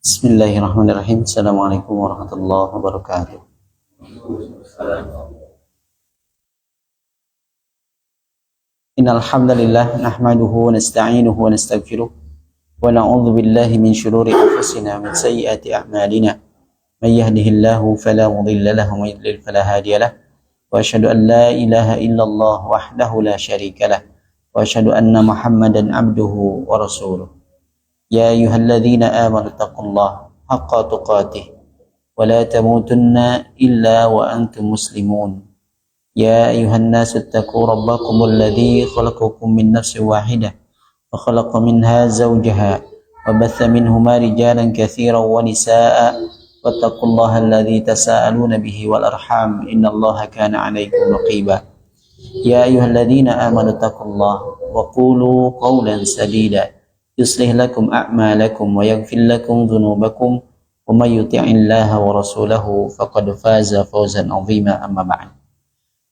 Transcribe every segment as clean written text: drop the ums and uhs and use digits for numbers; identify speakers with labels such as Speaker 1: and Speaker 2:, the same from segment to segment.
Speaker 1: Bismillahirrahmanirrahim. Assalamualaikum warahmatullahi wabarakatuh. Innal hamdalillah nahmaduhu wa nasta'inuhu wa nastaghfiruh wa na'udzu billahi min shururi anfusina wa min sayyiati a'malina. May yahdihillahu fala mudilla lahu wa may yudlil fala hadiya lahu. Wa asyhadu an la ilaha illallah wahdahu la syarika lah. Wa asyhadu anna Muhammadan abduhu wa rasuluh. Ya ayyuhalladzina amanu taqullaha haqqa tuqatih wa la tamutunna illa wa antum muslimun. Ya ayyuhan nasu ittaqu rabbakumul ladzi khalaqakum min nafsin wahidah wa khalaqa minha zawjaha wa batha minhuma rijalan katsiran wa nisaa'a wattaqullaha alladzi tasaaluna bihi wal arham innallaha kana 'alaykum raqiba. Ya ayyuhalladzina amanu taqullaha wa qulu qawlan sadida yuslih lakum a'malakum wa yaghfir lakum dhunubakum wa may yuti'illaha wa rasulahu faqad faza fawzan 'azima amma ba'd.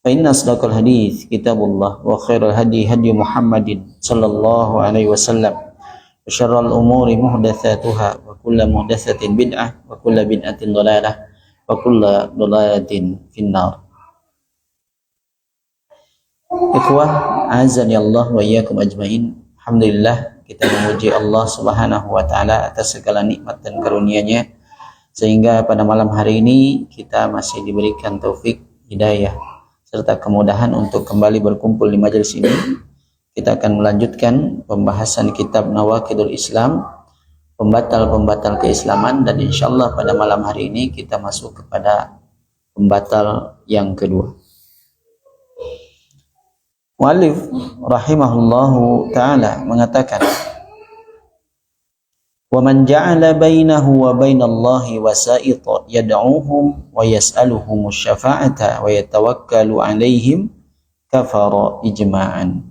Speaker 1: Fa inna asdaqal hadits kitabullah wa khairal hadi hadi Muhammadin sallallahu alaihi wasallam wa syarrul umuri muhdatsatuha wa kullu muhdatsatin bid'ah wa kullu bid'atin dhalalah wa kullu dhalalatin finnar. Ikhwah azani Allah wa iyyakum ajmain. Alhamdulillah, kita memuji Allah Subhanahu wa taala atas segala nikmat dan karunia-Nya sehingga pada malam hari ini kita masih diberikan taufik, hidayah serta kemudahan untuk kembali berkumpul di majelis ini. Kita akan melanjutkan pembahasan kitab Nawaqidul Islam, pembatal-pembatal keislaman, dan insyaallah pada malam hari ini kita masuk kepada pembatal yang kedua. Mu'allif rahimahullahu ta'ala mengatakan, wa man ja'ala bainahu wa bainallahi wasa'ita yad'uhum wa yas'aluhum syafa'ata wa yatawakkalu 'alaihim kafara ijma'an.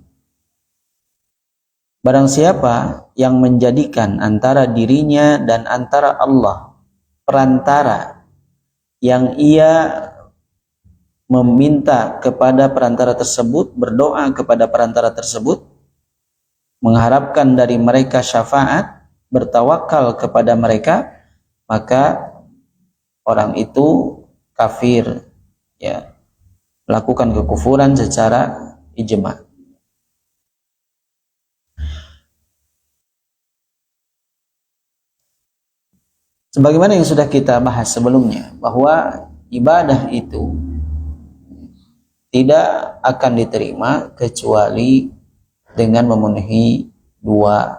Speaker 1: Barang siapa yang menjadikan antara dirinya dan antara Allah perantara, yang ia meminta kepada perantara tersebut, berdoa kepada perantara tersebut, mengharapkan dari mereka syafaat, bertawakal kepada mereka, maka orang itu kafir, ya, melakukan kekufuran secara ijma'. Sebagaimana yang sudah kita bahas sebelumnya, bahwa ibadah itu tidak akan diterima kecuali dengan memenuhi dua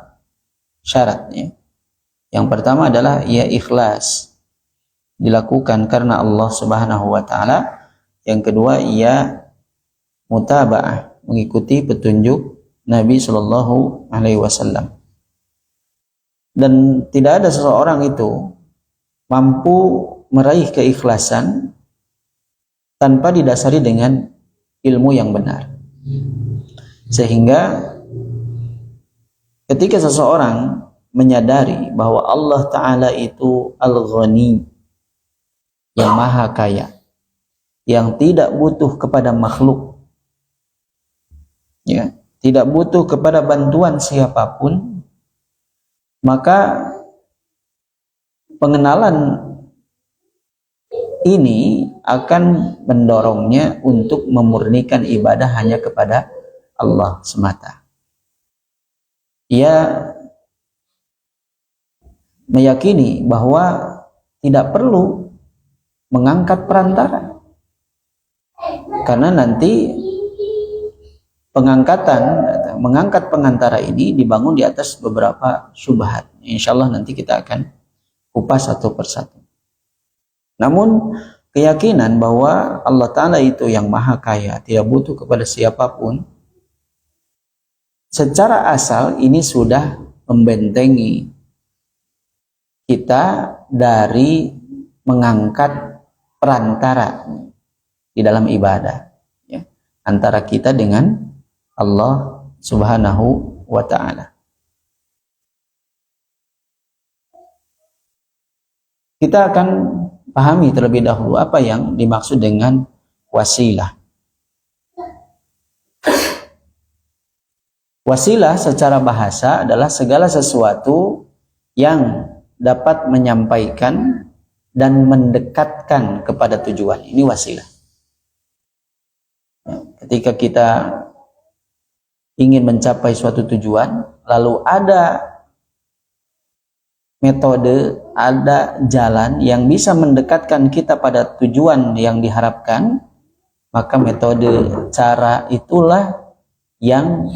Speaker 1: syaratnya. Yang pertama adalah ia ikhlas, dilakukan karena Allah Subhanahu wa taala. Yang kedua ia mutaba'ah, mengikuti petunjuk Nabi sallallahu alaihi wasallam. Dan tidak ada seseorang itu mampu meraih keikhlasan tanpa didasari dengan ilmu yang benar. Sehingga ketika seseorang menyadari bahwa Allah Ta'ala itu Al-Ghani, yang maha kaya, yang tidak butuh kepada makhluk, ya, tidak butuh kepada bantuan siapapun, maka pengenalan ini akan mendorongnya untuk memurnikan ibadah hanya kepada Allah semata. Ia meyakini bahwa tidak perlu mengangkat perantara, karena nanti mengangkat pengantara ini dibangun di atas beberapa syubhat. Insyaallah nanti kita akan kupas satu persatu. Namun keyakinan bahwa Allah Ta'ala itu yang maha kaya, tidak butuh kepada siapapun, secara asal ini sudah membentengi kita dari mengangkat perantara di dalam ibadah, ya, antara kita dengan Allah Subhanahu wa ta'ala. Kita akan pahami terlebih dahulu apa yang dimaksud dengan wasilah. Wasilah secara bahasa adalah segala sesuatu yang dapat menyampaikan dan mendekatkan kepada tujuan. Ini wasilah. Ketika kita ingin mencapai suatu tujuan, lalu ada metode, ada jalan yang bisa mendekatkan kita pada tujuan yang diharapkan, maka metode, cara itulah yang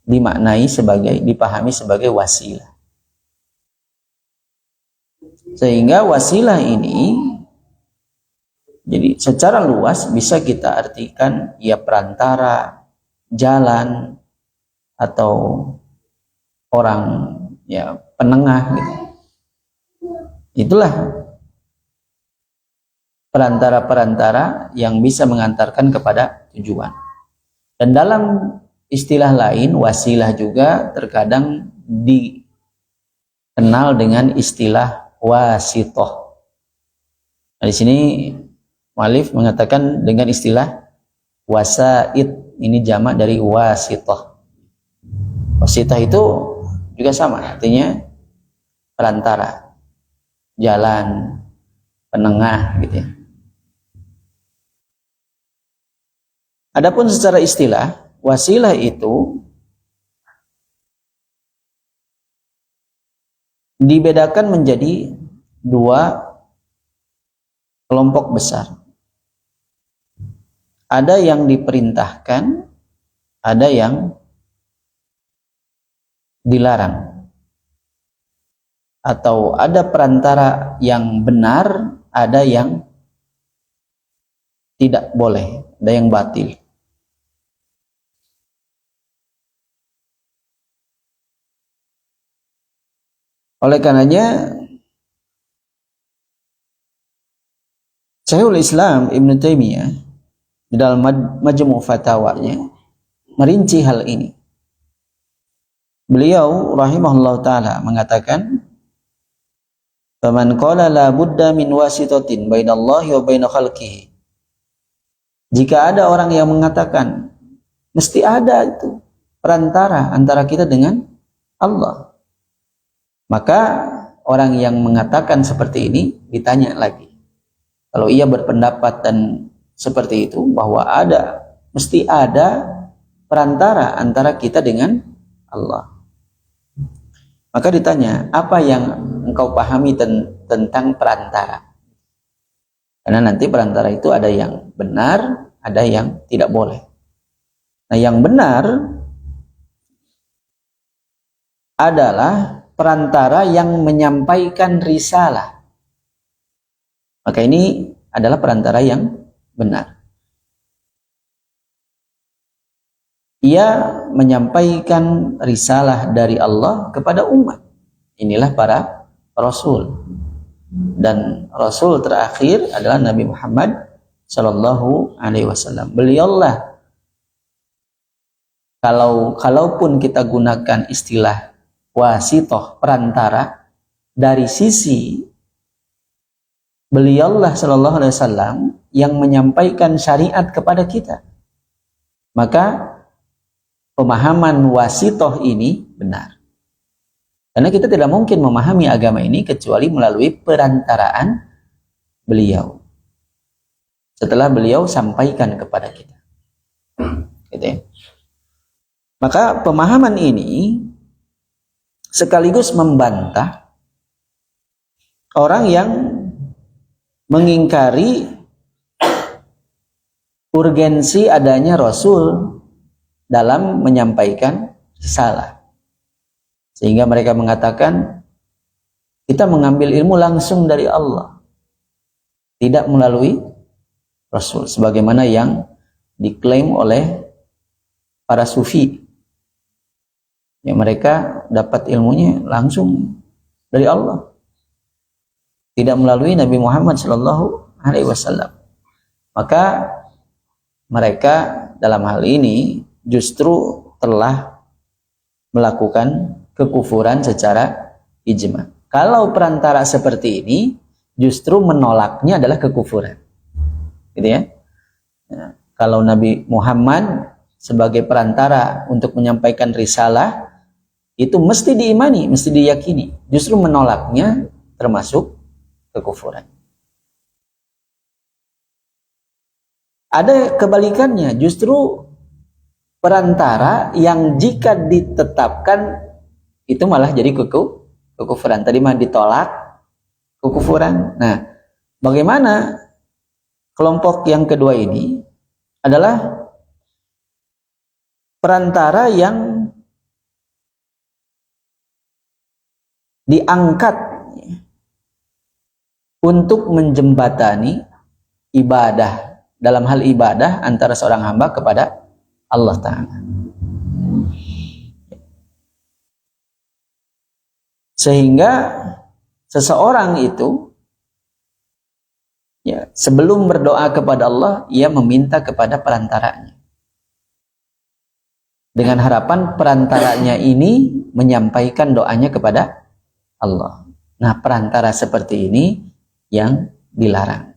Speaker 1: dimaknai sebagai, dipahami sebagai wasilah. Sehingga wasilah ini jadi secara luas bisa kita artikan ya perantara, jalan, atau orang ya penengah gitu. Itulah perantara-perantara yang bisa mengantarkan kepada tujuan. Dan dalam istilah lain, wasilah juga terkadang dikenal dengan istilah wasitoh. Nah, di sini mu'allif mengatakan dengan istilah wasaid, ini jamak dari wasitoh. Wasitoh itu juga sama, artinya perantara, jalan, penengah gitu ya. Adapun secara istilah, wasilah itu dibedakan menjadi dua kelompok besar. Ada yang diperintahkan, ada yang dilarang. Atau ada perantara yang benar, ada yang tidak boleh, ada yang batil. Oleh karenanya Syekhul Islam Ibn Taimiyah di dalam Majmu' Fatawanya merinci hal ini. Beliau rahimahullah ta'ala mengatakan, "Faman qala la budda min wasitatin bainallahi wa baina khalqihi." Jika ada orang yang mengatakan mesti ada itu perantara antara kita dengan Allah, maka orang yang mengatakan seperti ini ditanya lagi. Kalau ia berpendapat dan seperti itu, bahwa mesti ada perantara antara kita dengan Allah, maka ditanya, apa yang engkau pahami tentang perantara? Karena nanti perantara itu ada yang benar, ada yang tidak boleh. Nah, yang benar adalah perantara yang menyampaikan risalah. Maka ini adalah perantara yang benar. Ia menyampaikan risalah dari Allah kepada umat. Inilah para rasul. Dan rasul terakhir adalah Nabi Muhammad sallallahu alaihi wasallam. Beliaulah, kalaupun kita gunakan istilah wasitoh, perantara, dari sisi beliaulah sallallahu alaihi wasallam yang menyampaikan syariat kepada kita, maka pemahaman wasitoh ini benar. Karena kita tidak mungkin memahami agama ini kecuali melalui perantaraan beliau, setelah beliau sampaikan kepada kita. Gitu ya. Maka pemahaman ini sekaligus membantah orang yang mengingkari urgensi adanya Rasul dalam menyampaikan risalah. Sehingga mereka mengatakan kita mengambil ilmu langsung dari Allah, tidak melalui Rasul, sebagaimana yang diklaim oleh para sufi. Ya, mereka dapat ilmunya langsung dari Allah, tidak melalui Nabi Muhammad sallallahu alaihi wasallam. Maka mereka dalam hal ini justru telah melakukan kekufuran secara ijma. Kalau perantara seperti ini justru menolaknya adalah kekufuran. Gitu ya. Nah, kalau Nabi Muhammad sebagai perantara untuk menyampaikan risalah, itu mesti diimani, mesti diyakini. Justru menolaknya termasuk kekufuran. Ada kebalikannya, justru perantara yang jika ditetapkan itu malah jadi kekufuran. Tadi mah ditolak kekufuran. Nah, bagaimana kelompok yang kedua ini adalah perantara yang diangkat untuk menjembatani ibadah, dalam hal ibadah antara seorang hamba kepada Allah Ta'ala. Sehingga seseorang itu ya, sebelum berdoa kepada Allah, ia meminta kepada perantaranya, dengan harapan perantaranya ini menyampaikan doanya kepada Allah. Nah, perantara seperti ini yang dilarang.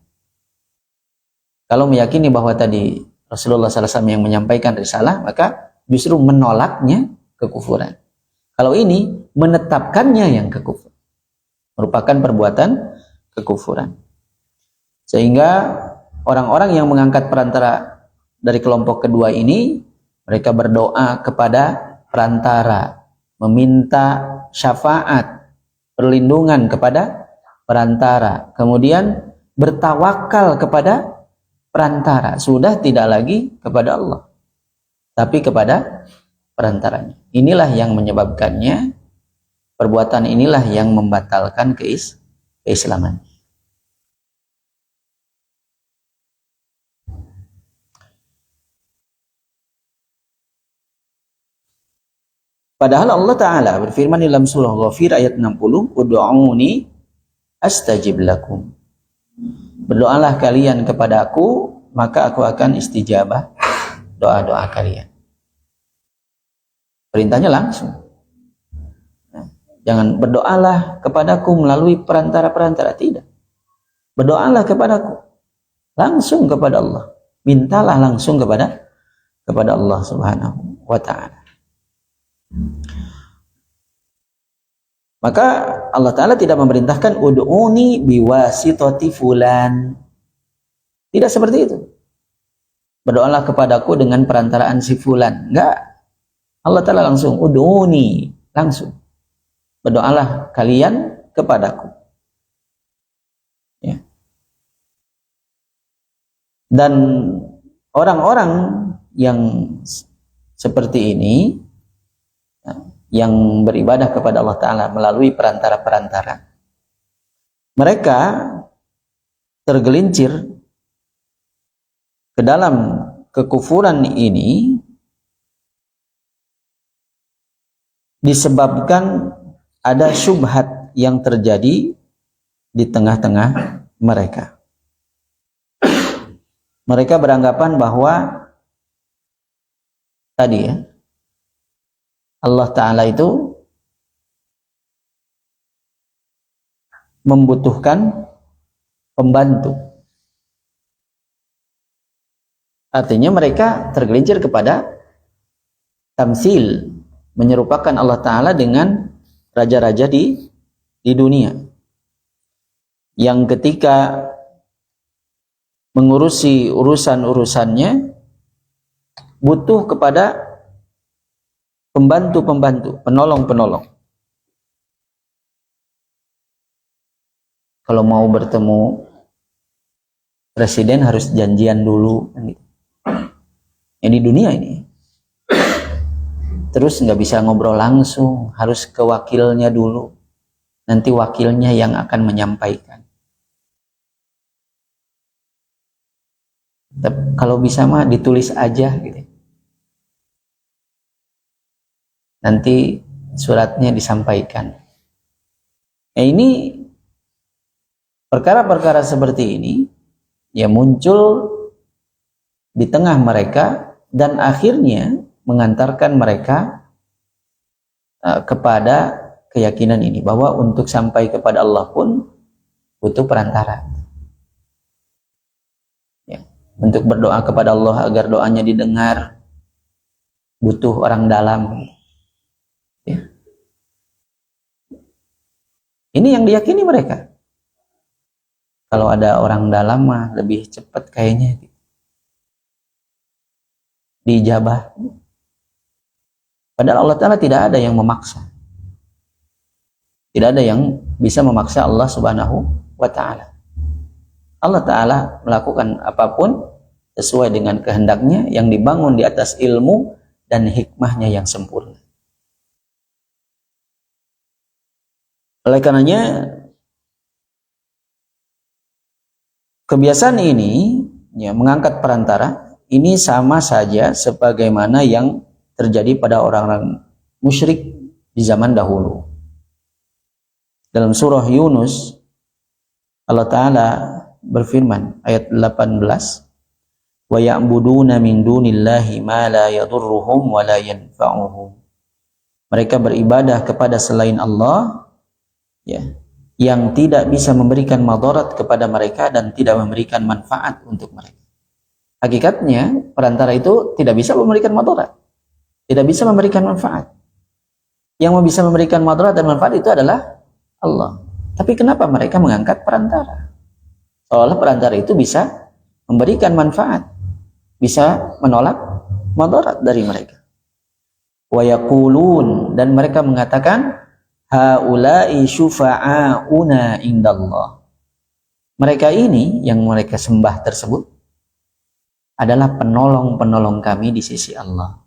Speaker 1: Kalau meyakini bahwa tadi Rasulullah SAW yang menyampaikan risalah, maka justru menolaknya kekufuran. Kalau ini menetapkannya yang kekufuran, merupakan perbuatan kekufuran. Sehingga orang-orang yang mengangkat perantara dari kelompok kedua ini, mereka berdoa kepada perantara, meminta syafaat, perlindungan kepada perantara, kemudian bertawakal kepada perantara. Sudah tidak lagi kepada Allah, tapi kepada perantaranya. Inilah yang menyebabkannya, perbuatan inilah yang membatalkan keislaman. Padahal Allah Ta'ala berfirman dalam surah Ghafir ayat 60, Ud'uni astajib lakum. Berdoalah kalian kepada aku, maka aku akan istijabah doa-doa kalian. Perintahnya langsung. Jangan berdoalah kepadaku melalui perantara-perantara, tidak. Berdoalah kepadaku langsung kepada Allah. Mintalah langsung kepada Allah Subhanahu wa Ta'ala. Maka Allah Ta'ala tidak memerintahkan ud'uni biwasitati fulan. Tidak seperti itu. Berdoalah kepadaku dengan perantaraan si fulan. Enggak. Allah Ta'ala langsung ud'uni, langsung. Berdoalah kalian kepadaku. Ya. Dan orang-orang yang seperti ini, yang beribadah kepada Allah Ta'ala melalui perantara-perantara, mereka tergelincir ke dalam kekufuran ini disebabkan ada syubhat yang terjadi di tengah-tengah mereka. Mereka beranggapan bahwa tadi ya, Allah Ta'ala itu membutuhkan pembantu. Artinya mereka tergelincir kepada tamsil, menyerupakan Allah Ta'ala dengan raja-raja di dunia, yang ketika mengurusi urusan-urusannya butuh kepada pembantu-pembantu, penolong-penolong. Kalau mau bertemu presiden harus janjian dulu, yang di dunia ini. Terus nggak bisa ngobrol langsung, harus ke wakilnya dulu. Nanti wakilnya yang akan menyampaikan. Kalau bisa mah ditulis aja gitu. Nanti suratnya disampaikan. Ini perkara-perkara seperti ini ya muncul di tengah mereka dan akhirnya mengantarkan mereka kepada keyakinan ini, bahwa untuk sampai kepada Allah pun butuh perantara. Ya, untuk berdoa kepada Allah agar doanya didengar butuh orang dalam. Ya. Ini yang diyakini mereka. Kalau ada orang dalam mah lebih cepat kayaknya diijabah. Padahal Allah Ta'ala tidak ada yang memaksa. Tidak ada yang bisa memaksa Allah Subhanahu wa Ta'ala. Allah Ta'ala melakukan apapun sesuai dengan kehendaknya yang dibangun di atas ilmu dan hikmahnya yang sempurna. Oleh karenanya kebiasaan ini ya, mengangkat perantara ini sama saja sebagaimana yang terjadi pada orang-orang musyrik di zaman dahulu. Dalam surah Yunus Allah Ta'ala berfirman ayat 18, wa ya'buduna min dunillahi ma la yadurruhum wa la yanfa'uhum. Mereka beribadah kepada selain Allah ya, yang tidak bisa memberikan madarat kepada mereka dan tidak memberikan manfaat untuk mereka. Hakikatnya perantara itu tidak bisa memberikan madarat, tidak bisa memberikan manfaat. Yang bisa memberikan madarat dan manfaat itu adalah Allah. Tapi kenapa mereka mengangkat perantara? Seolah perantara itu bisa memberikan manfaat, bisa menolak madarat dari mereka. Wa yaqulun, dan mereka mengatakan haula'i syufa'auna indallah. Mereka ini yang mereka sembah tersebut adalah penolong-penolong kami di sisi Allah.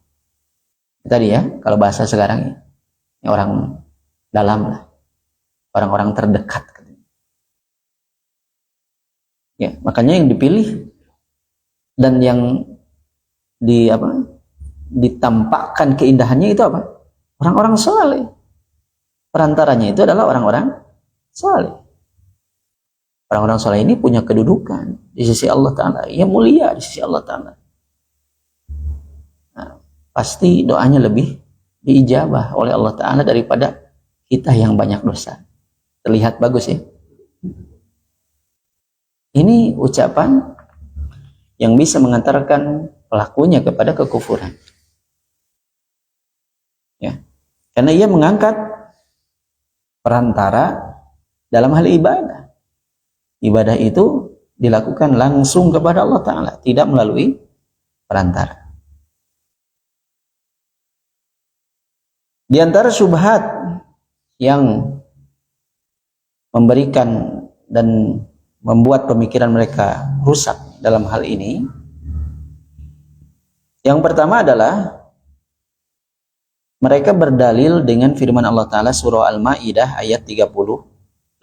Speaker 1: Tadi ya, kalau bahasa sekarang ya, orang dalam lah, orang-orang terdekat. Ya, makanya yang dipilih dan yang ditampakkan keindahannya itu apa? Orang-orang saleh. Perantaranya itu adalah orang-orang saleh. Orang-orang saleh ini punya kedudukan di sisi Allah Ta'ala, yang mulia di sisi Allah Ta'ala. Nah, pasti doanya lebih diijabah oleh Allah Ta'ala daripada kita yang banyak dosa. Terlihat bagus ya. Ini ucapan yang bisa mengantarkan pelakunya kepada kekufuran. Ya. Karena ia mengangkat perantara dalam hal ibadah. Ibadah itu dilakukan langsung kepada Allah Ta'ala, tidak melalui perantara. Di antara syubhat yang memberikan dan membuat pemikiran mereka rusak dalam hal ini, yang pertama adalah mereka berdalil dengan firman Allah Ta'ala surah Al-Ma'idah ayat 35.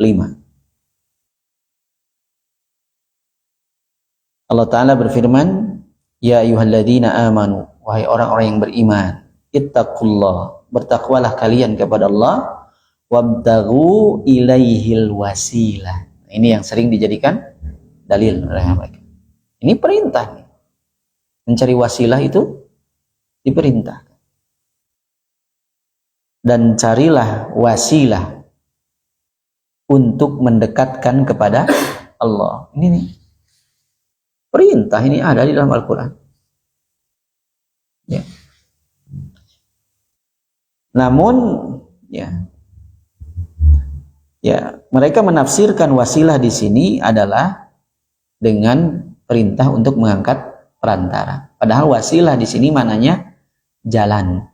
Speaker 1: Allah Ta'ala berfirman, ya ayyuhalladzina amanu, wahai orang-orang yang beriman, ittaqullah, bertakwalah kalian kepada Allah, wabtaghu ilaihil wasilah. Ini yang sering dijadikan dalil oleh mereka. Ini perintah. Mencari wasilah itu diperintah. Dan carilah wasilah untuk mendekatkan kepada Allah. Ini nih. Perintah ini ada di dalam Al-Quran. Ya. Namun, mereka menafsirkan wasilah di sini adalah dengan perintah untuk mengangkat perantara. Padahal wasilah di sini maknanya jalan.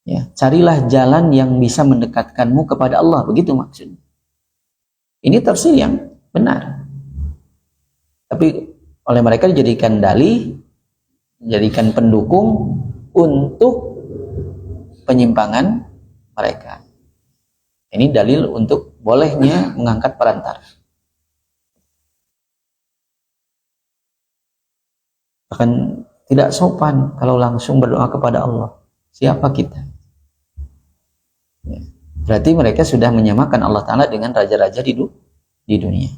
Speaker 1: Ya, carilah jalan yang bisa mendekatkanmu kepada Allah, begitu maksudnya. Ini tafsir yang benar. Tapi oleh mereka dijadikan dalih, dijadikan pendukung untuk penyimpangan mereka. Ini dalil untuk bolehnya mengangkat perantara. Bahkan tidak sopan kalau langsung berdoa kepada Allah. Siapa kita? Ya. Berarti mereka sudah menyamakan Allah Ta'ala dengan raja-raja di dunia.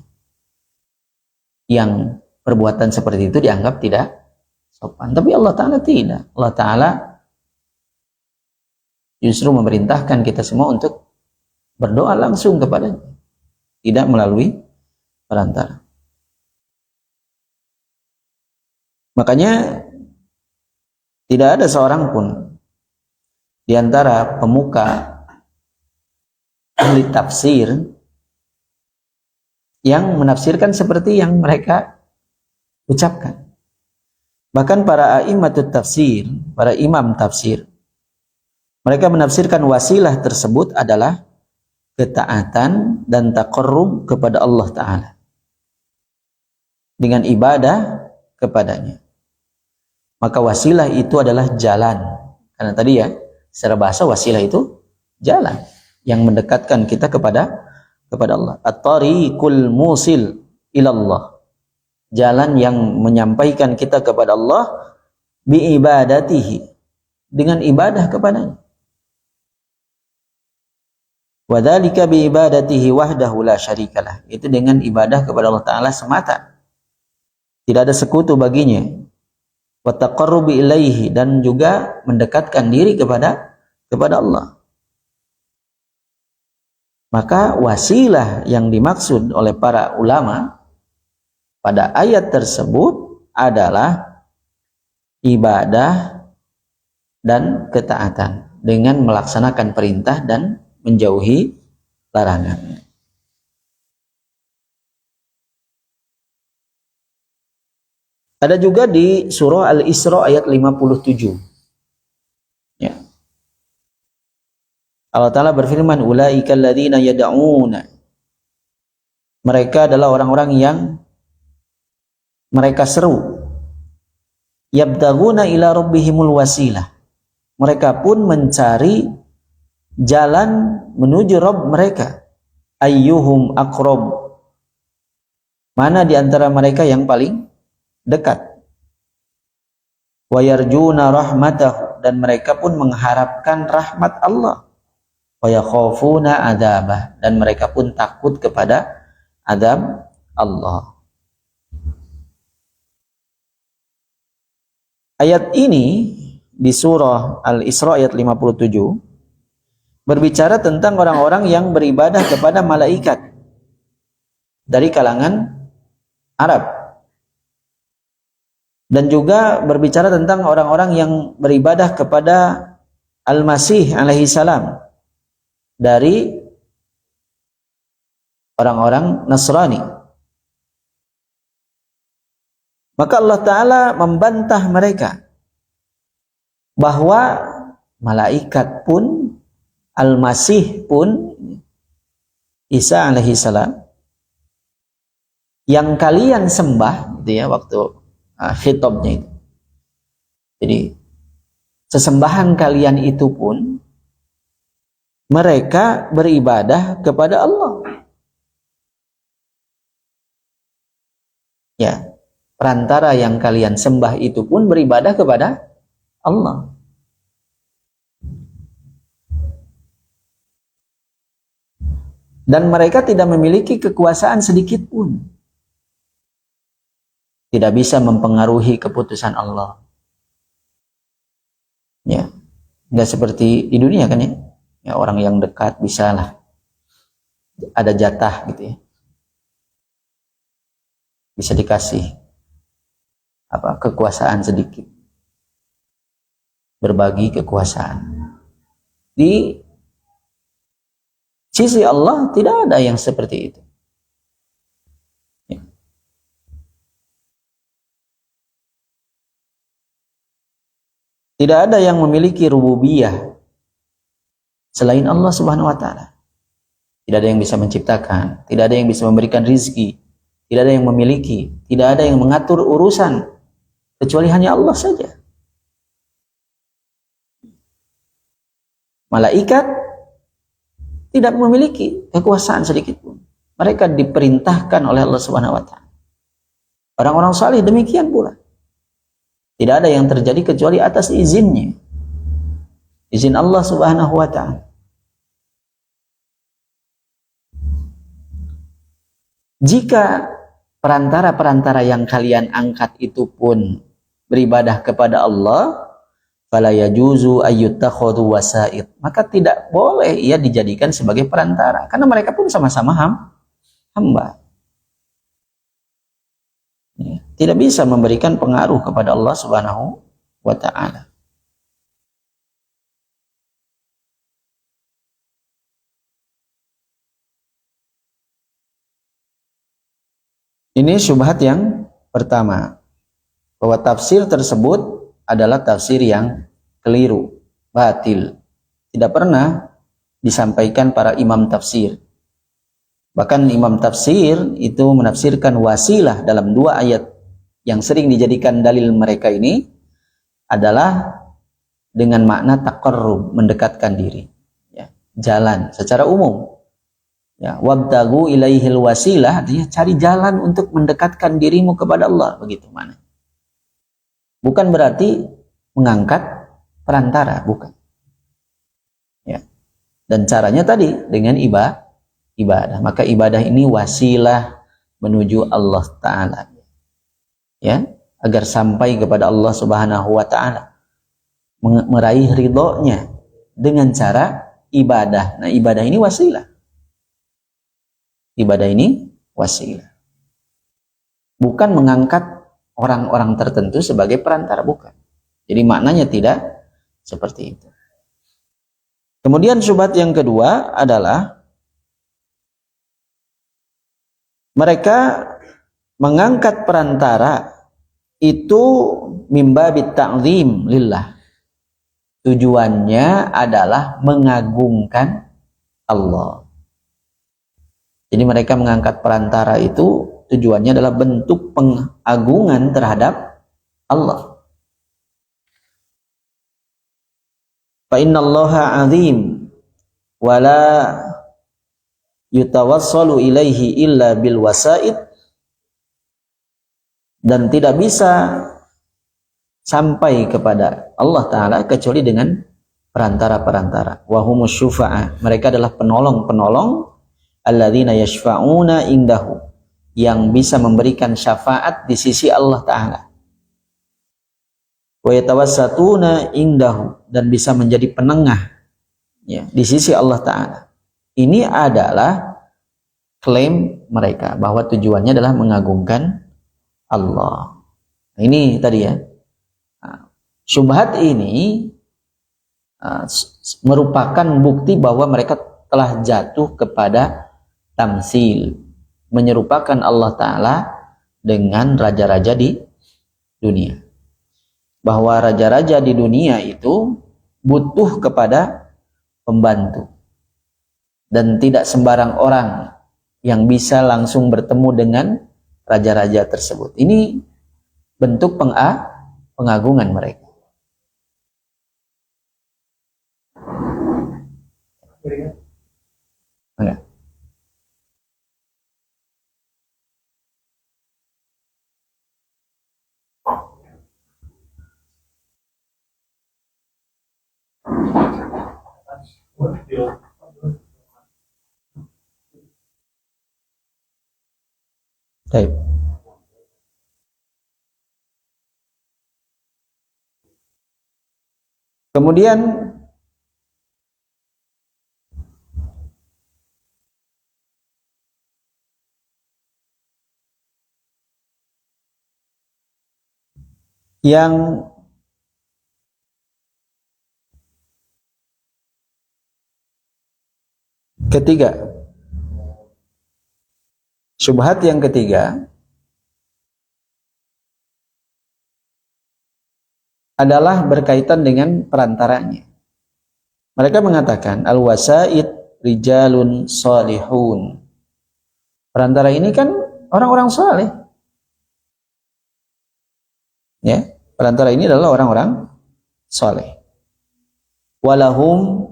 Speaker 1: Yang perbuatan seperti itu dianggap tidak sopan. Tapi Allah Ta'ala tidak. Allah Ta'ala justru memerintahkan kita semua untuk berdoa langsung kepadanya, tidak melalui perantara. Makanya tidak ada seorang pun di antara pemuka ahli tafsir yang menafsirkan seperti yang mereka ucapkan. Bahkan para a'immatut tafsir, para imam tafsir, mereka menafsirkan wasilah tersebut adalah ketaatan dan taqarrub kepada Allah Ta'ala dengan ibadah kepadanya. Maka wasilah itu adalah jalan. Karena tadi ya, secara bahasa wasilah itu jalan yang mendekatkan kita kepada Allah. At-tariqul musil ilallah. Jalan yang menyampaikan kita kepada Allah bi ibadatihi, dengan ibadah kepadanya. Wa dzalika bi ibadatihi wahdahu la syarikalah. Itu dengan ibadah kepada Allah Ta'ala semata. Tidak ada sekutu baginya. Wa taqarrubi ilaihi, dan juga mendekatkan diri kepada Allah. Maka wasilah yang dimaksud oleh para ulama pada ayat tersebut adalah ibadah dan ketaatan dengan melaksanakan perintah dan menjauhi larangan. Ada juga di surah Al-Isra ayat 57. Ya. Allah Ta'ala berfirman, ulaika alladzina yad'una. Mereka adalah orang-orang yang mereka seru. Yabtaguna ila rabbihimul wasilah. Mereka pun mencari jalan menuju Rabb mereka. Ayyuhum aqrab. Mana di antara mereka yang paling dekat. Wa yarjuna rahmatahu, dan mereka pun mengharapkan rahmat Allah. Wa yakhafuna adzabah, dan mereka pun takut kepada azab Allah. Ayat ini di surah Al-Isra ayat 57 berbicara tentang orang-orang yang beribadah kepada malaikat dari kalangan Arab. Dan juga berbicara tentang orang-orang yang beribadah kepada Al-Masih alaihi salam dari orang-orang Nasrani. Maka Allah Ta'ala membantah mereka bahwa malaikat pun, Al-Masih pun, Isa alaihi salam, yang kalian sembah, gitu ya, waktu khitabnya itu. Jadi sesembahan kalian itu pun mereka beribadah kepada Allah. Ya, perantara yang kalian sembah itu pun beribadah kepada Allah. Dan mereka tidak memiliki kekuasaan sedikit pun. Tidak bisa mempengaruhi keputusan Allah. Ya, nggak seperti di dunia kan ya. Ya, orang yang dekat bisa lah, ada jatah gitu ya. Bisa dikasih kekuasaan sedikit. Berbagi kekuasaan. Di sisi Allah tidak ada yang seperti itu. Tidak ada yang memiliki rububiyah selain Allah Subhanahu wa Ta'ala. Tidak ada yang bisa menciptakan, tidak ada yang bisa memberikan rizki, tidak ada yang memiliki, tidak ada yang mengatur urusan, kecuali hanya Allah saja. Malaikat tidak memiliki kekuasaan sedikit pun. Mereka diperintahkan oleh Allah Subhanahu wa Ta'ala. Orang-orang saleh demikian pula. Tidak ada yang terjadi kecuali atas izinnya. Izin Allah Subhanahu wa Ta'ala. Jika perantara-perantara yang kalian angkat itu pun beribadah kepada Allah, fala yajuzu ayyuttakhadhu wasa'id, maka tidak boleh ia dijadikan sebagai perantara, karena mereka pun sama-sama hamba. Tidak bisa memberikan pengaruh kepada Allah Subhanahu wa Ta'ala. Ini syubhat yang pertama, bahwa tafsir tersebut adalah tafsir yang keliru, batil, tidak pernah disampaikan para imam tafsir. Bahkan imam tafsir itu menafsirkan wasilah dalam dua ayat yang sering dijadikan dalil mereka ini adalah dengan makna taqarrub, mendekatkan diri, ya, jalan secara umum. Ya, wabtagu ilaihil wasilah, artinya cari jalan untuk mendekatkan dirimu kepada Allah, begitu mana. Bukan berarti mengangkat perantara, bukan. Ya. Dan caranya tadi dengan ibadah. Maka ibadah ini wasilah menuju Allah Ta'ala. Ya, agar sampai kepada Allah Subhanahu wa Ta'ala, meraih ridhonya dengan cara ibadah. Nah, ibadah ini wasilah. Ibadah ini wasilah. Bukan mengangkat orang-orang tertentu sebagai perantara, bukan. Jadi maknanya tidak seperti itu. Kemudian syubhat yang kedua adalah mereka mengangkat perantara itu mimbabit ta'zim lillah. Tujuannya adalah mengagungkan Allah. Jadi mereka mengangkat perantara itu tujuannya adalah bentuk pengagungan terhadap Allah. Fa innallaha 'azim wa la yutawassalu ilaihi illa bil wasaid, dan tidak bisa sampai kepada Allah Ta'ala kecuali dengan perantara-perantara. Wa humus syufa'a, mereka adalah penolong-penolong alladzina yashfa'una indahu, yang bisa memberikan syafaat di sisi Allah Ta'ala. Wa yatawassatuna indahu, dan bisa menjadi penengah, ya, di sisi Allah Ta'ala. Ini adalah klaim mereka bahwa tujuannya adalah mengagungkan Allah. Ini tadi ya. Syubhat ini merupakan bukti bahwa mereka telah jatuh kepada tamsil, menyerupakan Allah Ta'ala dengan raja-raja di dunia. Bahwa raja-raja di dunia itu butuh kepada pembantu, dan tidak sembarang orang yang bisa langsung bertemu dengan raja-raja tersebut. Ini bentuk pengagungan mereka. Enggak. Baik. Kemudian yang ketiga, syubhat yang ketiga adalah berkaitan dengan perantaranya. Mereka mengatakan al-wasaid rijalun salihun. Perantara ini kan orang-orang saleh. Ya, perantara ini adalah orang-orang saleh. Walahum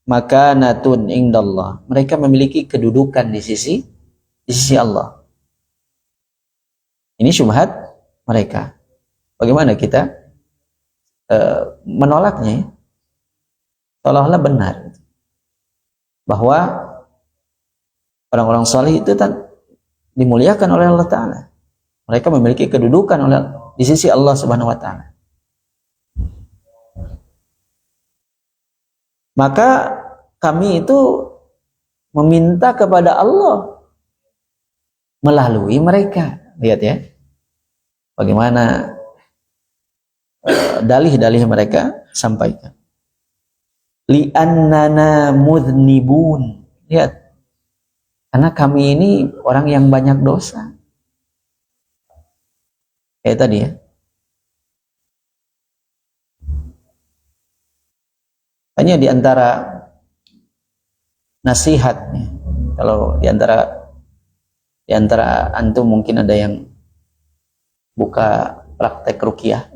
Speaker 1: makanatun indallah. Mereka memiliki kedudukan di sisi Allah. Ini syubhat mereka. Bagaimana kita menolaknya? Seolah-olah benar bahwa orang-orang saleh itu dimuliakan oleh Allah Ta'ala. Mereka memiliki kedudukan di sisi Allah Subhanahu wa Ta'ala. Maka kami itu meminta kepada Allah melalui mereka. Lihat ya, bagaimana dalih-dalih mereka sampaikan. Li'annana mudhnibun. Lihat, karena kami ini orang yang banyak dosa. Kayak tadi ya. Hanya di antara nasihatnya, kalau di antara antum mungkin ada yang buka praktek ruqyah.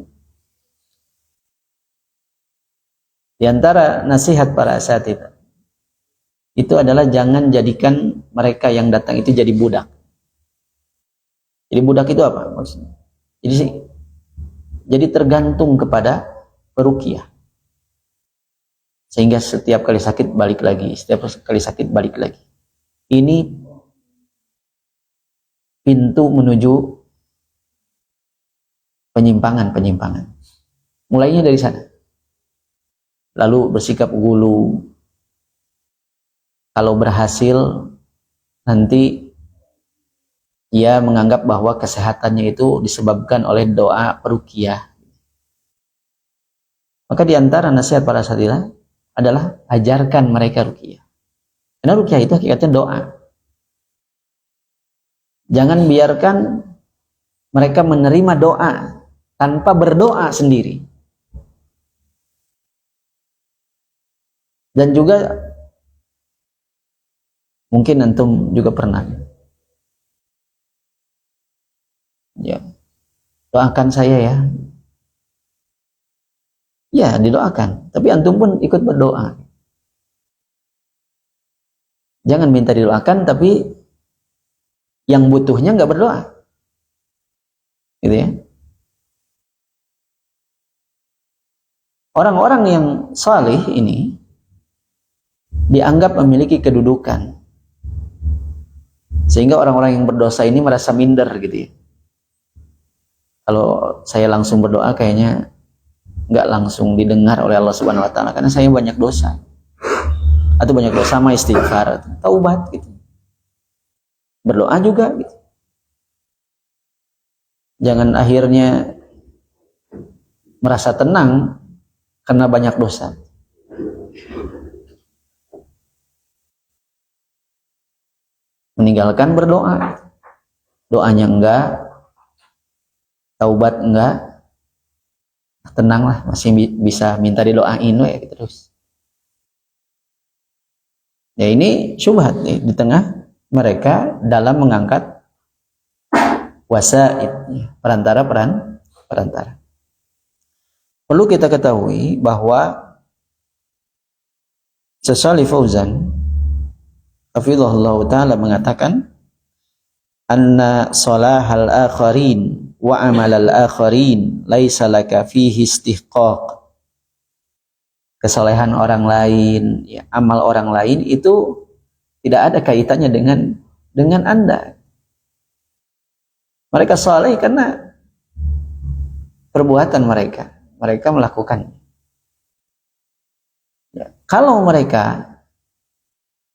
Speaker 1: Di antara nasihat para asatidz itu adalah jangan jadikan mereka yang datang itu jadi budak. Jadi budak itu apa maksudnya? Jadi tergantung kepada peruqyah. Sehingga setiap kali sakit balik lagi, setiap kali sakit balik lagi. Ini pintu menuju penyimpangan. Mulainya dari sana. Lalu bersikap gulu. Kalau berhasil, nanti ia menganggap bahwa kesehatannya itu disebabkan oleh doa peruqyah. Maka di antara nasihat para asatidz adalah ajarkan mereka ruqyah. Karena ruqyah itu hakikatnya doa. Jangan biarkan mereka menerima doa tanpa berdoa sendiri. Dan juga mungkin antum juga pernah, ya, doakan saya ya. Ya, didoakan. Tapi antum pun ikut berdoa. Jangan minta didoakan, tapi yang butuhnya nggak berdoa. Gitu ya. Orang-orang yang salih ini dianggap memiliki kedudukan. Sehingga orang-orang yang berdosa ini merasa minder gitu ya. Kalau saya langsung berdoa kayaknya nggak langsung didengar oleh Allah Subhanahu wa taala karena saya banyak dosa. Atau banyak dosa mah istighfar, taubat gitu. Berdoa juga gitu. Jangan akhirnya merasa tenang karena banyak dosa. Meninggalkan berdoa. Doanya enggak, taubat enggak, tenanglah, masih bisa minta didoain ya terus. Ya ini syubhat nih, di tengah mereka dalam mengangkat wasaid, perantara. Perlu kita ketahui bahwa Shalih Fauzan hafizahullah ta'ala mengatakan anna salahal akharin wa amalal akharin laisa laka fihi istihqaq. Kesalehan orang lain, ya, amal orang lain itu tidak ada kaitannya dengan Anda. Mereka saleh karena perbuatan mereka melakukannya. Ya, kalau mereka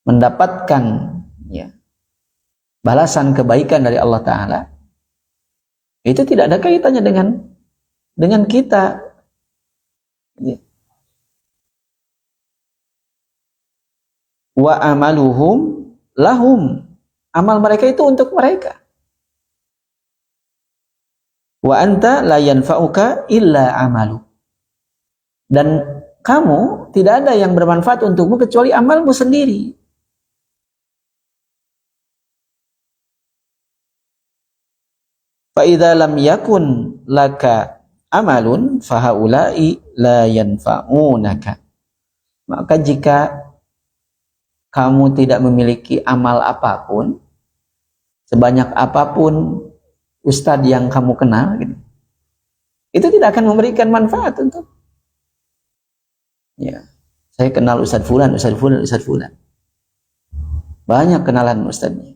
Speaker 1: mendapatkan ya, balasan kebaikan dari Allah Ta'ala, itu tidak ada kaitannya dengan kita. Ya. Wa amaluhum lahum, amal mereka itu untuk mereka. Wa anta la yanfa'uka illa amalu, dan kamu tidak ada yang bermanfaat untukmu kecuali amalmu sendiri. Fa idza lam yakun laka amalun fa haula'i la yanfa'unaka. Maka jika kamu tidak memiliki amal apapun, sebanyak apapun ustadz yang kamu kenal, gitu, itu tidak akan memberikan manfaat untuk. Ya, saya kenal Ustadz Fulan. Banyak kenalan ustadznya.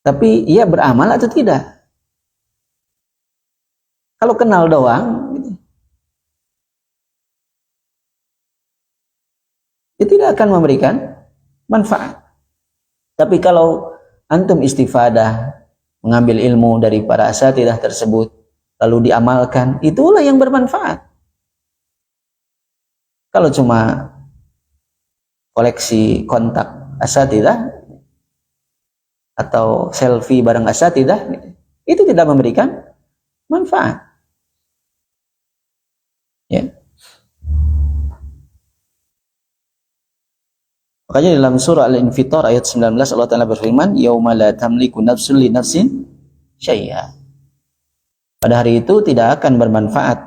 Speaker 1: Tapi ia beramal atau tidak? Kalau kenal doang, gitu, dia tidak akan memberikan manfaat. Tapi kalau antum istifadah, mengambil ilmu dari para asatidzah tersebut, lalu diamalkan, itulah yang bermanfaat. Kalau cuma koleksi kontak asatidzah atau selfie bareng asatidzah, itu tidak memberikan manfaat. Ya. Makanya dalam surah Al-Infitar ayat 19 Allah Ta'ala berfirman, yauma la tamliku nafsun li nafsin syai'a. Pada hari itu tidak akan bermanfaat.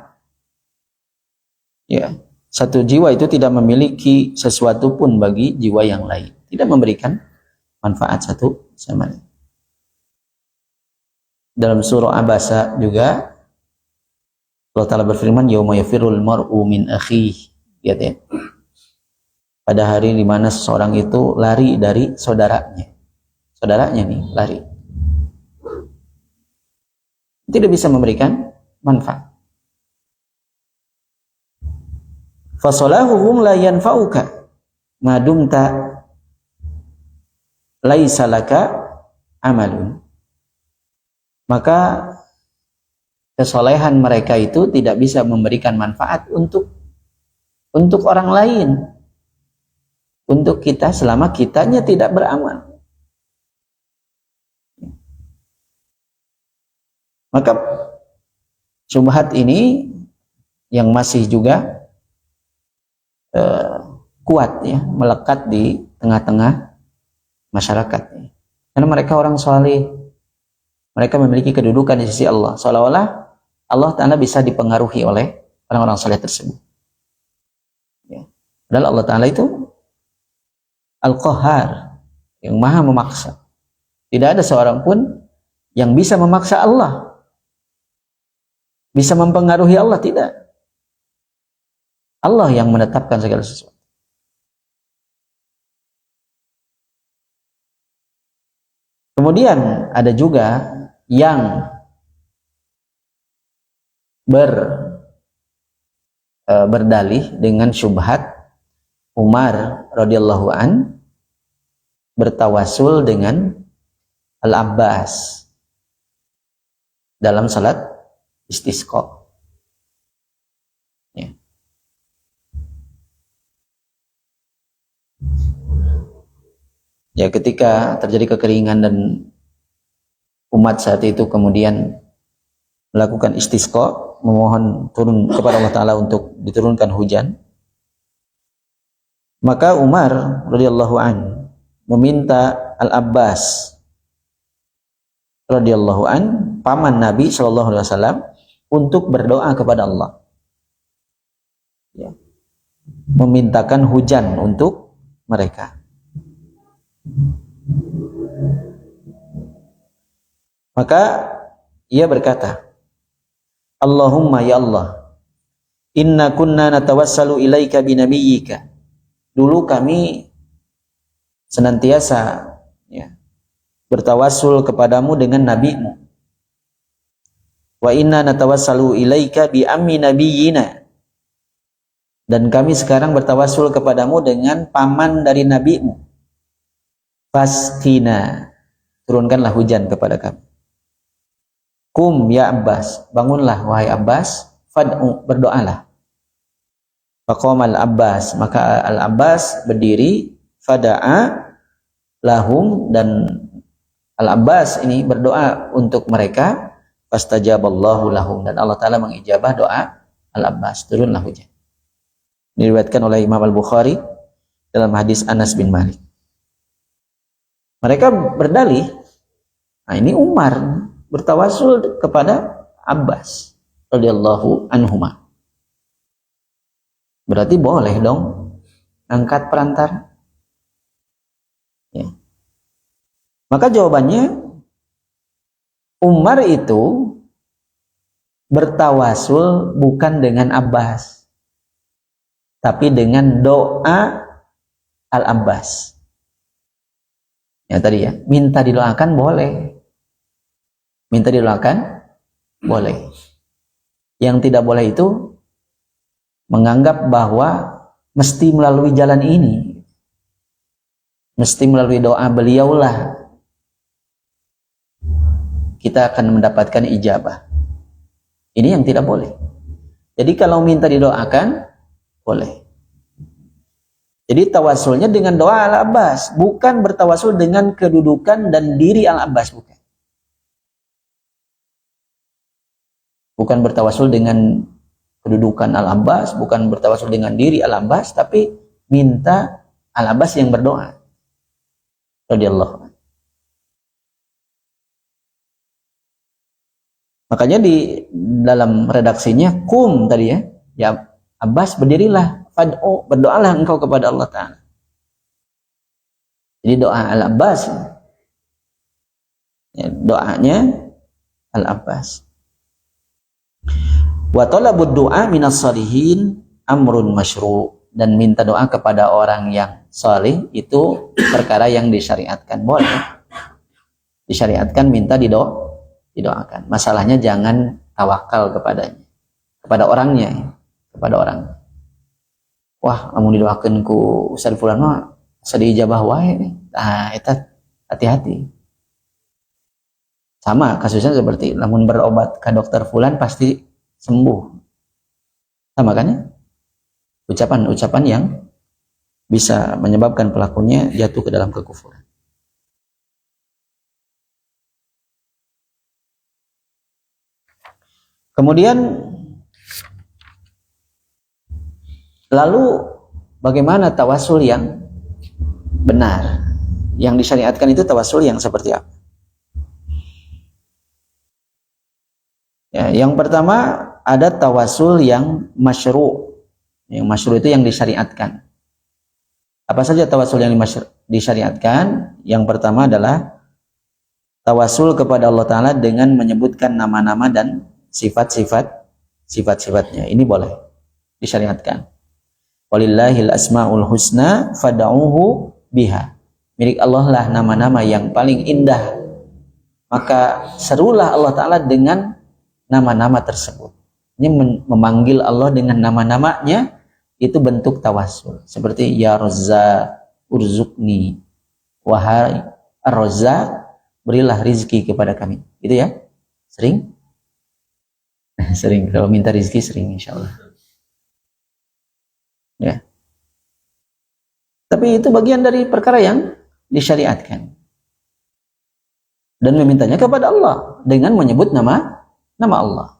Speaker 1: Ya, satu jiwa itu tidak memiliki sesuatu pun bagi jiwa yang lain. Tidak memberikan manfaat satu sama lain. Dalam surah Abasa juga Allah Ta'ala berfirman, yauma yafirul mar'u min akhihi. Lihat ya. Pada hari di mana seseorang itu lari dari saudaranya. Saudaranya nih, lari. Tidak bisa memberikan manfaat. Fasolahuhum la yanfa'uka madumta laisa laka amalun. Maka kesolehan mereka itu tidak bisa memberikan manfaat untuk orang lain, untuk kita selama kitanya tidak beramal. Maka syubhat ini yang masih juga kuat ya, melekat di tengah-tengah masyarakat. Karena mereka orang saleh, mereka memiliki kedudukan di sisi Allah, seolah-olah Allah Ta'ala bisa dipengaruhi oleh orang-orang saleh tersebut. Ya. Padahal Allah Ta'ala itu Al-Qahhar, yang maha memaksa. Tidak ada seorang pun yang bisa memaksa Allah, bisa mempengaruhi Allah, tidak. Allah yang menetapkan segala sesuatu. Kemudian ada juga yang berdalih dengan syubhat Umar radhiyallahu an bertawasul dengan Al-Abbas dalam salat istisqa. Ya. Ya, ketika terjadi kekeringan dan umat saat itu kemudian melakukan istisqa, memohon turun kepada Allah Ta'ala untuk diturunkan hujan, maka Umar radhiyallahu an meminta Al-Abbas radhiyallahu an, paman Nabi sallallahu alaihi wasallam, untuk berdoa kepada Allah. Ya. Memintakan hujan untuk mereka. Maka ia berkata, Allahumma ya Allah, inna kunna natawassalu ilaika binabiyyika. Dulu kami senantiasa ya, bertawassul kepadamu dengan nabimu. Wa inna natawassalu ilaika bi ammi nabiyyina. Dan kami sekarang bertawassul kepadamu dengan paman dari nabimu. Fasqina, turunkanlah hujan kepada kami. Kum ya Abbas, bangunlah wahai Abbas, fad'u, berdoalah. Faqamal Abbas, maka Al-Abbas berdiri, fada'a lahum, dan Al-Abbas ini berdoa untuk mereka, fastajaballahu lahum, dan Allah Ta'ala mengijabah doa Al-Abbas, turunlah hujan. Diriwayatkan oleh Imam Al-Bukhari dalam hadis Anas bin Malik. Mereka berdalih, nah ini Umar bertawasul kepada Abbas radhiyallahu anhuma. Berarti boleh dong angkat perantara. Ya. Maka jawabannya, Umar itu bertawasul bukan dengan Abbas, tapi dengan doa Al-Abbas. Ya tadi ya, minta didoakan boleh. Minta didoakan boleh. Yang tidak boleh itu menganggap bahwa mesti melalui jalan ini, mesti melalui doa beliaulah kita akan mendapatkan ijabah. Ini yang tidak boleh. Jadi kalau minta didoakan boleh. Jadi tawasulnya dengan doa Al-Abbas, bukan bertawasul dengan kedudukan dan diri Al-Abbas, bukan. Bukan bertawasul dengan kedudukan Al-Abbas, bukan bertawasul dengan diri Al-Abbas, tapi minta Al-Abbas yang berdoa. Radhiyallahu. Makanya di dalam redaksinya kum tadi ya, ya Abbas berdirilah, fad'u, berdoalah engkau kepada Allah Ta'ala. Jadi doa Al-Abbas, ya, doanya Al-Abbas. Wa talabud du'a minas salihin amrun masyru', dan minta doa kepada orang yang salih itu perkara yang disyariatkan, boleh. Disyariatkan minta didoakan. Masalahnya jangan tawakal kepadanya, kepada orangnya, kepada orang. Wah, amun didoakeun ku Ustaz fulan mah sadi ijabah wae. Nah, eta hati-hati. Sama kasusnya seperti lamun berobat ke dokter fulan pasti sembuh. Sama kan ya? Ucapan-ucapan yang bisa menyebabkan pelakunya jatuh ke dalam kekufuran. Kemudian lalu bagaimana tawasul yang benar? Yang disyariatkan itu tawasul yang seperti apa? Ya, yang pertama ada tawasul yang masyru'. Yang masyru' itu yang disyariatkan. Apa saja tawasul yang disyariatkan? Yang pertama adalah tawasul kepada Allah Ta'ala dengan menyebutkan nama-nama dan sifat-sifatnya. Ini boleh disyariatkan. Walillahil asmaul husna fad'uhu biha. Milik Allah lah nama-nama yang paling indah. Maka serulah Allah Ta'ala dengan nama-nama tersebut. Ini memanggil Allah dengan nama-namanya itu bentuk tawasul. Seperti ya Razzaq urzuqni, wahai Ar-Razzaq berilah rizki kepada kami. Gitu ya? Sering? Sering, kalau minta rizki sering insyaallah. Ya. Tapi itu bagian dari perkara yang disyariatkan. Dan memintanya kepada Allah dengan menyebut nama Allah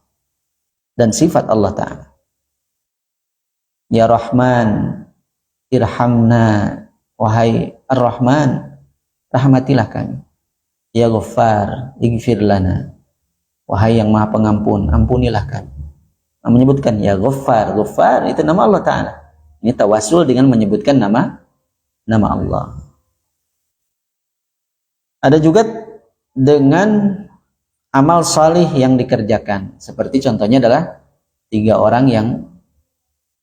Speaker 1: dan sifat Allah Ta'ala. Ya Rahman irhamna, wahai Ar-Rahman rahmatilah kami. Ya Ghaffar ighfir lana, wahai yang maha pengampun ampunilah kami. Menyebutkan ya Ghaffar, Ghaffar itu nama Allah Ta'ala. Ini tawasul dengan menyebutkan nama Allah. Ada juga dengan amal salih yang dikerjakan. Seperti contohnya adalah 3 orang yang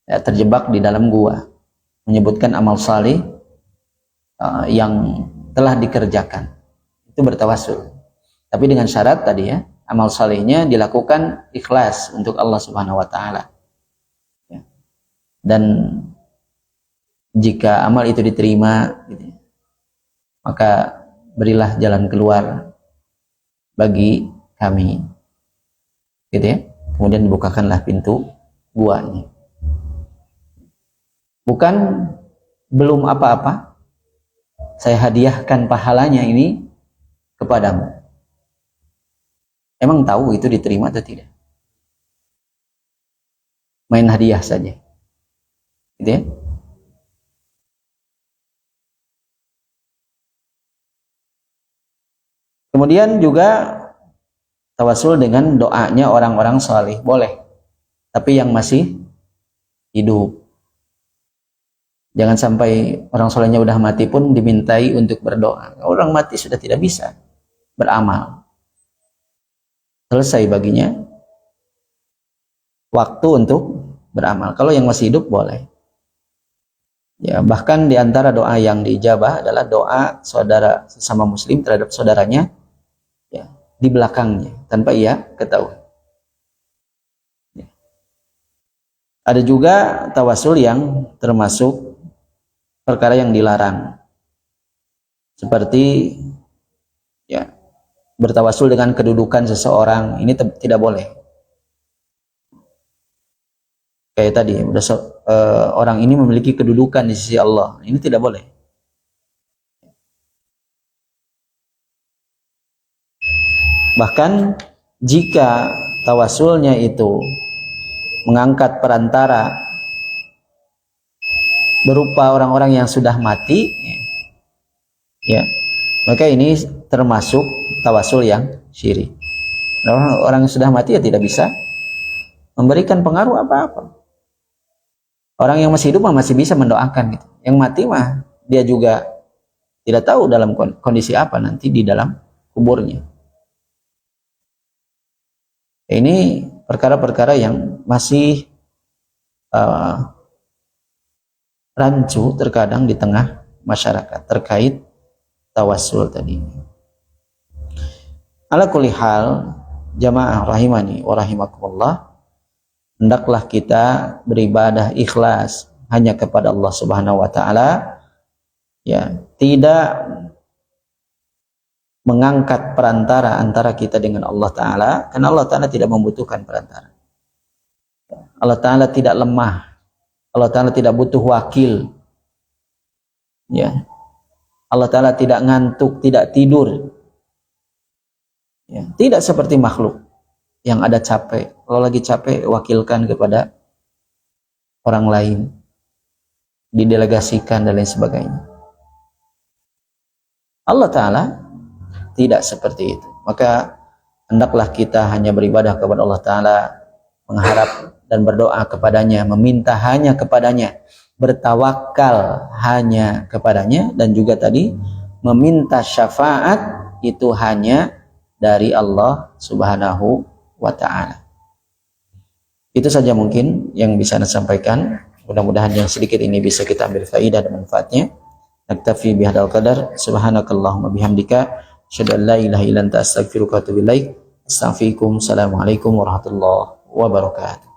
Speaker 1: terjebak di dalam gua. Menyebutkan amal salih yang telah dikerjakan. Itu bertawasul. Tapi dengan syarat tadi ya, amal salihnya dilakukan ikhlas untuk Allah Subhanahu wa Ta'ala. Ya. Dan jika amal itu diterima, gitu, maka berilah jalan keluar bagi kami, gitu ya. Kemudian dibukakanlah pintu guanya. Bukan belum apa-apa, saya hadiahkan pahalanya ini kepadamu. Emang tahu itu diterima atau tidak? Main hadiah saja, gitu ya. Kemudian juga tawasul dengan doanya orang-orang salih, boleh. Tapi yang masih hidup. Jangan sampai orang salihnya udah mati pun dimintai untuk berdoa. Orang mati sudah tidak bisa beramal. Selesai baginya waktu untuk beramal. Kalau yang masih hidup boleh. Ya, bahkan di antara doa yang diijabah adalah doa saudara sesama muslim terhadap saudaranya ya, di belakangnya tanpa ia ketahui. Ya. Ada juga tawasul yang termasuk perkara yang dilarang. Seperti ya, bertawasul dengan kedudukan seseorang, ini tidak boleh. Kayak tadi, orang ini memiliki kedudukan di sisi Allah, ini tidak boleh. Bahkan jika tawasulnya itu mengangkat perantara berupa orang-orang yang sudah mati, ya, maka ini termasuk tawasul yang syirik. Orang yang sudah mati ya tidak bisa memberikan pengaruh apa-apa. Orang yang masih hidup masih bisa mendoakan gitu. Yang mati mah dia juga tidak tahu dalam kondisi apa nanti di dalam kuburnya. Ini perkara-perkara yang masih rancu terkadang di tengah masyarakat terkait tawasul tadi. Ala kulli hal, jamaah rahimani wa rahimakumullah, hendaklah kita beribadah ikhlas hanya kepada Allah Subhanahu wa taala, ya, tidak mengangkat perantara antara kita dengan Allah taala, karena Allah taala tidak membutuhkan perantara. Allah taala tidak lemah. Allah taala tidak butuh wakil. Ya. Allah taala tidak ngantuk, tidak tidur. Ya, tidak seperti makhluk yang ada capek. Kalau lagi capek, wakilkan kepada orang lain, didelegasikan dan lain sebagainya. Allah Ta'ala tidak seperti itu. Maka hendaklah kita hanya beribadah kepada Allah Ta'ala, mengharap dan berdoa kepadanya, meminta hanya kepadanya, bertawakal hanya kepadanya, dan juga tadi meminta syafaat itu hanya dari Allah Subhanahu wa ta'ala. Itu saja mungkin yang bisa saya sampaikan. Mudah-mudahan yang sedikit ini bisa kita ambil faidah dan manfaatnya. Naktafi bihadzal qadar. Subhanakallahumma bihamdika asyhadu an la ilaha illa anta astaghfiruka wa atubu ilaik. Assalamualaikum warahmatullahi wabarakatuh.